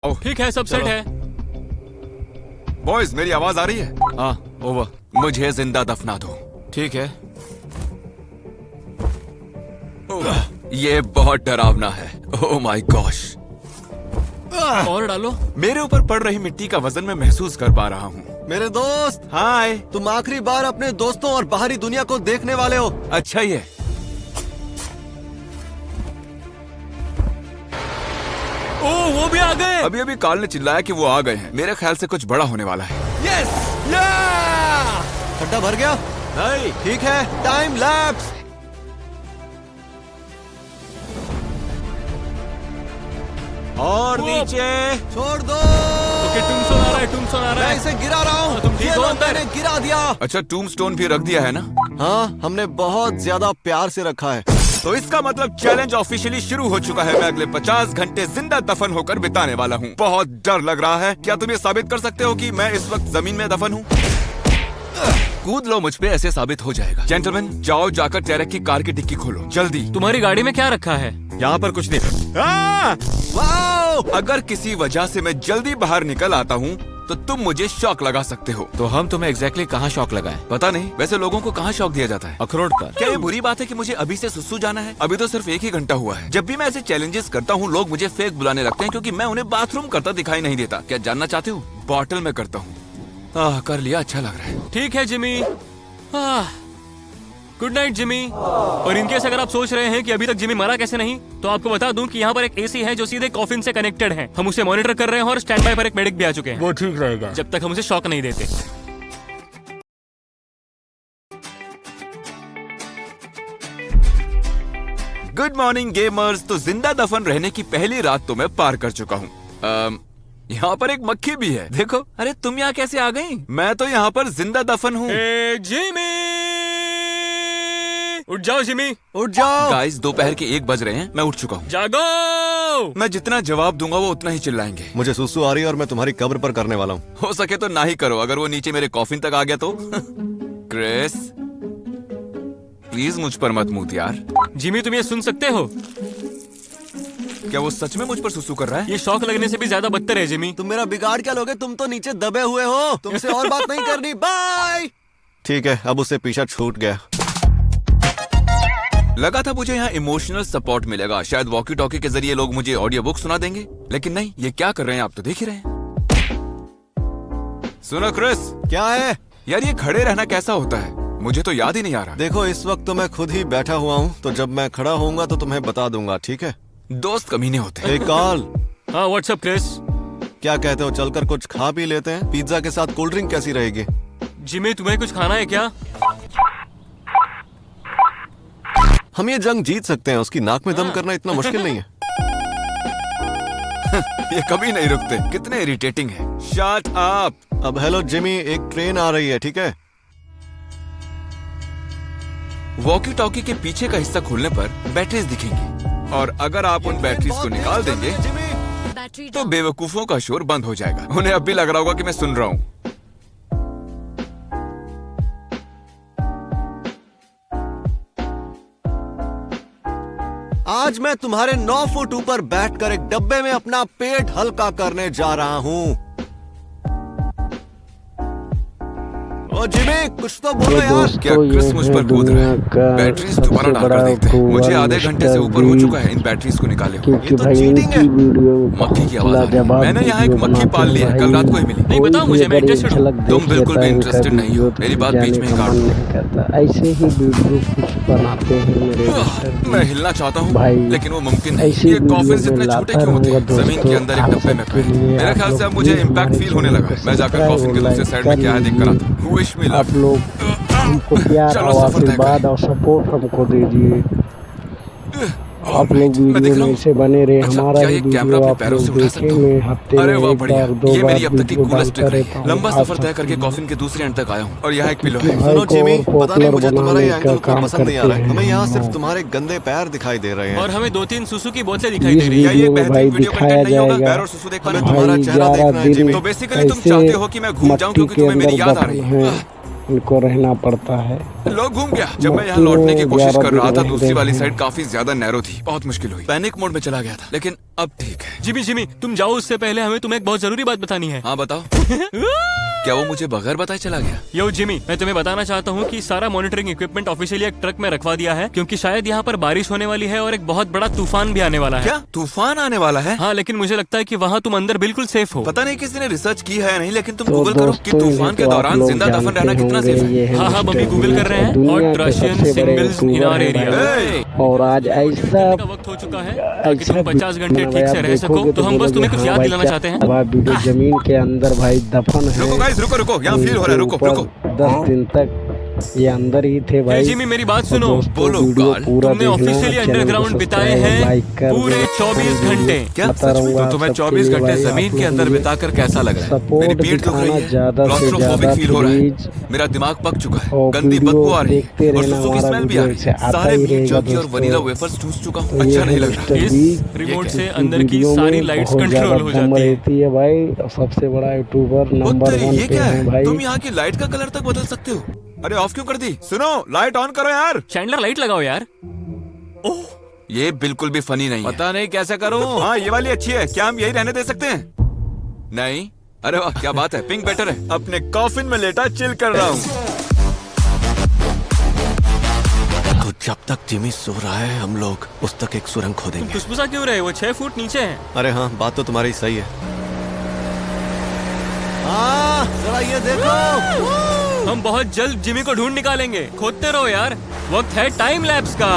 ठीक है, सब सेट है। बॉयज, मेरी आवाज आ रही है? हाँ, ओवर। मुझे जिंदा दफना दो। ठीक है। ये बहुत डरावना है। Oh my gosh. और डालो। मेरे ऊपर पड़ रही मिट्टी का वजन मैं महसूस कर पा रहा हूँ। मेरे दोस्त, हाय। तुम आखिरी बार अपने दोस्तों और बाहरी दुनिया को देखने वाले हो। अच्छा ही है। ओह, वो भी आ गए। अभी अभी कार्ल ने चिल्लाया कि वो आ गए हैं। मेरे ख्याल से कुछ बड़ा होने वाला है। यस, खड्डा भर गया? नहीं। ठीक है, टाइम लैप्स। और नीचे छोड़ दो। ओके, टूम्बस्टोन आ रहा है, टूम्बस्टोन आ रहा मैं है। इसे गिरा रहा हूँ। तुम ठीक ये हो लो, अंदर? मैंने गिरा दिया। अच्छा, टूम्बस्टोन भी रख दिया है ना? हाँ, हमने बहुत ज्यादा प्यार से रखा है। तो इसका मतलब चैलेंज ऑफिशियली शुरू हो चुका है। मैं अगले 50 घंटे जिंदा दफन होकर बिताने वाला हूँ। बहुत डर लग रहा है। क्या तुम ये साबित कर सकते हो कि मैं इस वक्त जमीन में दफन हूँ? कूद लो मुझ पे, ऐसे साबित हो जाएगा। जेंटलमैन, जाओ जाकर टैरेक की कार की डिक्की खोलो जल्दी। तुम्हारी गाड़ी में क्या रखा है? यहाँ पर कुछ नहीं। वाओ! अगर किसी वजह से मैं जल्दी बाहर निकल आता हूँ तो तुम मुझे शॉक लगा सकते हो। तो हम तुम्हें एग्जैक्टली कहाँ शॉक लगाए? पता नहीं, वैसे लोगों को कहाँ शॉक दिया जाता है? अखरोट पर। क्या ये बुरी बात है कि मुझे अभी से सुसु जाना है? अभी तो सिर्फ 1 ही घंटा हुआ है। जब भी मैं ऐसे चैलेंजेस करता हूँ लोग मुझे फेक बुलाने लगते हैं क्योंकि मैं उन्हें बाथरूम करता दिखाई नहीं देता। क्या जानना चाहते हो? बॉटल में करता हूँ। कर लिया, अच्छा लग रहा है। ठीक है जिमी। Good night Jimmy. और इनकेस अगर आप सोच रहे हैं कि अभी तक जिमी मरा कैसे नहीं, तो आपको बता दूं कि यहाँ पर एक एसी है जो सीधे कॉफिन से कनेक्टेड है। हम उसे मॉनिटर कर रहे हैं और स्टैंड बाय पर एक मेडिक भी आ चुके हैं। वो ठीक रहेगा जब तक हम उसे शॉक नहीं देते। Good morning gamers. तो जिंदा दफन रहने की पहली रात तो मैं पार कर चुका हूँ। यहाँ पर एक मक्खी भी है, देखो। अरे तुम यहाँ कैसे आ गई? मैं तो यहाँ पर जिंदा दफन हूँ। जिमी, उठ जाओ जिमी, उठ जाओ। गाइस, दोपहर के 1 बज रहे हैं। मैं उठ चुका हूँ। जागो। मैं जितना जवाब दूंगा वो उतना ही चिल्लाएंगे। मुझे सुसु आ रही है और मैं तुम्हारी कब्र पर करने वाला हूँ। हो सके तो ना ही करो। अगर वो नीचे मेरे कॉफिन तक आ गया तो क्रिस, प्लीज मुझ पर मत मूत यार। जिमी, तुम ये सुन सकते हो? क्या वो सच में मुझ पर सुसु कर रहा है? ये शॉक लगने से भी ज्यादा बदतर है जिमी। तुम मेरा बिगाड़ क्या लोगे? तुम तो नीचे दबे हुए हो। तुमसे और बात नहीं करनी। बाय। ठीक है, अब उससे पीछा छूट गया। लगा था मुझे यहाँ इमोशनल सपोर्ट मिलेगा। शायद वॉकी टॉकी के जरिए लोग मुझे ऑडियो बुक सुना देंगे, लेकिन नहीं। ये क्या कर रहे हैं आप तो देख ही रहे हैं। सुनो क्रिस। क्या है यार, ये खड़े रहना कैसा होता है? मुझे तो याद ही नहीं आ रहा। देखो, इस वक्त तो मैं खुद ही बैठा हुआ हूँ, तो जब मैं खड़ा होऊंगा तो तुम्हें बता दूंगा, ठीक है? दोस्त कमीने होते हैं। हे कार्ल। हाँ, व्हाट्सअप क्रिस। क्या कहते हो, चलकर कुछ खा पी लेते हैं? पिज्जा के साथ कोल्ड ड्रिंक कैसी रहेगी? जिमी, तुम्हें कुछ खाना है क्या? हम ये जंग जीत सकते हैं। उसकी नाक में दम करना इतना मुश्किल नहीं है। ये कभी नहीं रुकते। कितने इरिटेटिंग है। Shut up. अब हेलो जिमी, एक ट्रेन आ रही है, ठीक है? वॉकी टॉकी के पीछे का हिस्सा खोलने पर बैटरीज दिखेंगी, और अगर आप उन बैटरीज को निकाल देंगे तो बेवकूफों का शोर बंद हो जाएगा। उन्हें अब भी लग रहा होगा कि मैं सुन रहा हूँ। आज मैं तुम्हारे 9 फुट ऊपर बैठकर एक डब्बे में अपना पेट हल्का करने जा रहा हूँ। ओ जिमी, कुछ तो बोलो यार। क्या क्रिस मुझ पर कूद रहा है? बैटरीज दोबारा डालकर देखते हैं। मुझे आधे घंटे से ऊपर हो चुका है इन बैटरीज को निकाले हुए। ये तो चीटिंग है। मक्खी की आवाज आ रही है। मैंने यहाँ एक मक्खी पाल ली है, कल रात को ही मिली। नहीं, बताओ मुझे, मैं इंटरेस्टेड हूँ। तुम बिल्कुल भी इंटरेस्टेड नहीं हो। मेरी बात बीच में ही काट दो। ऐसे ही वीडियो कुछ बनाते हैं मेरे। मैं हिलना चाहता हूँ भाई, लेकिन वो मुमकिन नहीं। ऐसी ये कॉफिन वीडियो इतने में छोटे क्यों होते हैं? लाता जमीन के अंदर एक डब्बे में पैक। मेरे ख्याल से अब मुझे इम्पैक्ट फील होने लगा है। मैं जाकर कॉफिन के दूसरे साइड में क्या है देख कर आता हूँ। Wish me luck. आप लोग हमको प्यार चलो, और सफर तय आशीर्वाद और सपोर्ट हमको दीजिए। आप लोग मैं दिख वीडियो रहा में हूँ। से बने रहे। अच्छा, हमारा क्या भी ये कैमरा वीडियो अपने आप पैरों से लोग उठा देखें। सकता हूँ? मैं हफ्ते अरे में वाह, 1 बढ़िया। बार 2 ये बार मेरी अब तक की वीडियो कूलेस्ट ट्रिक डालता रही रहता है। हूँ। लंबा आप सफर तय करके सबके कॉफिन के दूसरे एंड तक आया हूँ, और यहाँ एक पिलो है। भाई सुनो को जिमी, पता नहीं मुझे तुम्हारा ये पॉपुलर एंगल उतना बनाने पसंद नहीं आ रहा है। का हमें यहाँ काम सिर्फ करते तुम्हारे गंदे पैर दिखाई दे रहे और हैं। हमें 2-3 सुसु की बोतलें दिखाई इस दे रही है। क्या ये वीडियो में भाई बेहतरीन वीडियो दिखाया कंटेंट नहीं होगा? जाएगा पैर और सुसु देख पाना। हमें तुम्हारा भाई चेहरा 11 देखना है जिमी। दिन तो बेसिकली तुम कैसे चाहते हो कि मैं घूम जाऊं मट्टी क्योंकि के तुम्हें मेरी अंदर याद आ रही दफन है। है। इनको रहना पड़ता है। लोग घूम गया। जब मैं यहाँ लौटने की कोशिश कर रहा था, 11 दूसरी वाली दिन साइड काफी ज्यादा नैरो थी, बहुत मुश्किल हुई। पैनिक मोड में चला गया था, लेकिन अब ठीक है। जिमी जिमी, तुम जाओ उससे पहले हमें तुम्हें एक बहुत जरूरी बात बतानी है। हाँ बताओ। क्या वो मुझे बगैर बताए चला गया? यो जिमी, मैं तुम्हें बताना चाहता हूँ कि सारा मॉनिटरिंग इक्विपमेंट ऑफिशियली एक ट्रक में रखवा दिया है, क्योंकि शायद यहाँ पर बारिश होने वाली है और एक बहुत बड़ा तूफान भी आने वाला है। क्या तूफान आने वाला है? हाँ, लेकिन मुझे लगता है कि वहाँ तुम अंदर बिल्कुल सेफ हो। पता नहीं किसी ने रिसर्च की है या नहीं, लेकिन तुम तो गूगल करो कि दोस्तों, तूफान ये के तो आप दौरान लोग जिंदा दफन जानते रहना कितना सेफ होंगे, ये है। हाँ हाँ, हम अभी मिस्टर गूगल कर रहे हैं। दुनिया हॉट के रशियन सबसे बड़े सिंगल्स इन यूट्यूबर आवर हैं एरिया। भाई। और आज ऐसा का वक्त हो चुका है ताकि ऐसा तुम 50 घंटे ठीक से रह देखोगे सको, तो हम बस बोलोगे, तुम्हें कुछ हाँ याद भाई, दिलाना क्या चाहते हैं। हुआ, वीडियो जमीन के अंदर भाई दफन है। रुको गाइस, रुको रुको, यहाँ फील हो रहा है, रुको ऊपर रुको। 10 दिन तक ये अंदर ही थे हे भाई। जिमी, मेरी बात और सुनो। दोस्तों, बोलो, वीडियो गाल। पूरा तुमने देखना, ऑफिशियली चैनल को अंडरग्राउंड बिताए सब्सक्राइब, हैं लाइक कर पूरे दो। 24 घंटे। क्या बता सच में? रहूंगा तो तुम्हें सबके 24 लिए घंटे भाई, जमीन आप के अंदर लोग बिताकर कैसा लग रहा है? सपोर्ट मेरी पीठ दुख रही दिखाना है, ज्यादा से क्लॉस्ट्रोफोबिक ज्यादा फील हो रहा है, प्लीज। मेरा दिमाग पक चुका है, और गंदी वीडियो बदबू आ रही देखते है और रहना, सुसु की हमारा स्मेल भी आ वीडियो रही से है। आता सारे ही मीट रहेगा जर्की और दोस्तों। वनीला वेफर्स चूस चुका हूँ, तो ये अच्छा नहीं है लग रहा। मिस्टर इस बी। रिमोट से इस अंदर की वीडियो सारी में लाइट्स बहुत कंट्रोल ज्यादा हो दम जाती है। रहती है भाई। सबसे बड़ा यूट्यूबर ओ नंबर तेरी, 1 ये पे क्या है है? भाई। तुम यहाँ की लाइट का कलर तक बदल सकते हो। अरे ऑफ क्यों कर दी? सुनो, लाइट ऑन करो यार। चैंडलर, लाइट लगाओ यार। ये बिल्कुल भी फनी नहीं है। पता नहीं कैसे करूँ। हाँ, ये वाली अच्छी है। क्या हम यही रहने दे सकते हैं? नहीं। अरे वाह, क्या बात है, पिंक बेटर है। अपने कॉफिन में लेटा चिल कर रहा हूँ। तो जब तक जिमी सो रहा है, हम लोग उस तक एक सुरंग खोदेंगे। खुशबुसा क्यों रहे? वो 6 फुट नीचे है। अरे हाँ, बात तो तुम्हारी सही है। हाँ, जरा ये देखो। हम बहुत जल्द जिमी को ढूंढ निकालेंगे। खोदते रहो यार, वक्त है टाइम लैप्स का।